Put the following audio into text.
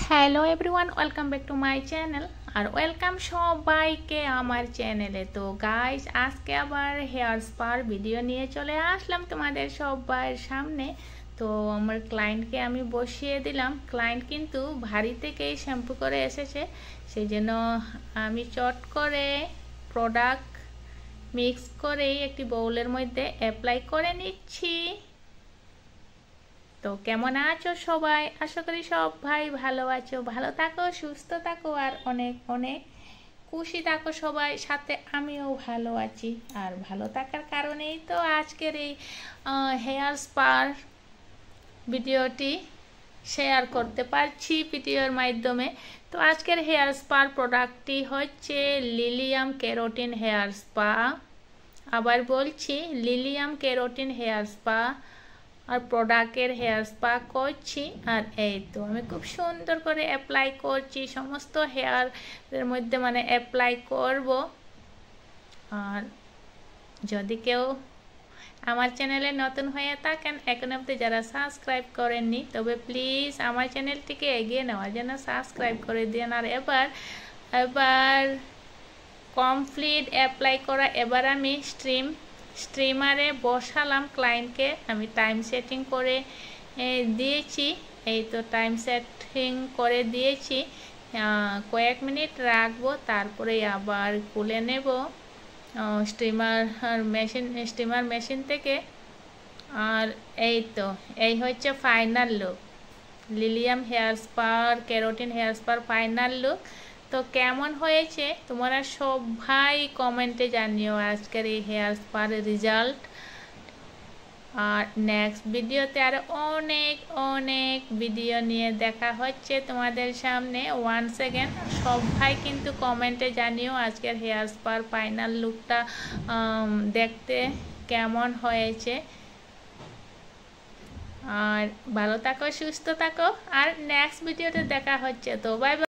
Hello everyone, welcome back to my channel আর welcome সবাইকে আমার চ্যানেলে। তো গাইস, আজকে আবার হেয়ার স্পার ভিডিও নিয়ে চলে আসলাম তোমাদের সবার সামনে। তো আমার ক্লায়েন্টকে আমি বসিয়ে দিলাম। ক্লায়েন্ট কিন্তু ভারী থেকেই শ্যাম্পু করে এসেছে, সেই জন্য আমি চট করে প্রোডাক্ট মিক্স করেই একটি বাউলের মধ্যে অ্যাপ্লাই করে নিচ্ছি। তো কেমন আছো সবাই? আশা করি সবাই ভালো আছো। ভালো থাকো, সুস্থ থাকো আর অনেক অনেক খুশি থাকো সবাই। সাথে আমিও ভালো আছি। আর ভালো থাকার কারণেই তো আজকের এই হেয়ার স্পার ভিডিওটি শেয়ার করতে পারছি ভিডিওর মাধ্যমে। তো আজকের হেয়ার স্পার প্রোডাক্টটি হচ্ছে লিলিয়াম কেরোটিন হেয়ার স্পা। আবার বলছি, লিলিয়াম কেরোটিন হেয়ার স্পা আর প্রোডাক্টের হেয়ার স্পা করছি। আর এই তো আমি খুব সুন্দর করে অ্যাপ্লাই করছি, সমস্ত হেয়ারের মধ্যে অ্যাপ্লাই করব। আর যদি কেউ আমার চ্যানেলে নতুন হয়ে থাকেন, এখন অবধি যারা সাবস্ক্রাইব করেননি, তবে প্লিজ আমার চ্যানেলটিকে এগিয়ে নেওয়ার জন্য সাবস্ক্রাইব করে দিন। আর এবার কমপ্লিট অ্যাপ্লাই করা, এবার আমি স্ট্রিমারে বসালাম ক্লায়েন্টকে। আমি টাইম সেটিং করে দিয়েছি। এই তো টাইম সেটিং করে দিয়েছি, কয়েক মিনিট রাখবো, তারপরে আবার খুলে নেব স্টিমার মেশিন থেকে। আর এই তো এই হচ্ছে ফাইনাল লুক, লিলিয়াম হেয়ার স্পার কেরোটিন হেয়ার স্পার ফাইনাল লুক। তো কেমন হয়েছে তোমরা সবাই কমেন্টে জানিও আজকের এই হেয়ার স্পার রেজাল্ট। আর নেক্সট ভিডিওতে আরো অনেক অনেক ভিডিও নিয়ে দেখা হচ্ছে তোমাদের সামনে। ওয়ান সেকেন্ড সবাই কিন্তু কমেন্টে জানিও আজকের হেয়ার স্পার ফাইনাল লুকটা দেখতে কেমন হয়েছে। আর ভালো থাকো, সুস্থ থাকো, আর নেক্সট ভিডিওতে দেখা হচ্ছে। তো বাই বাই।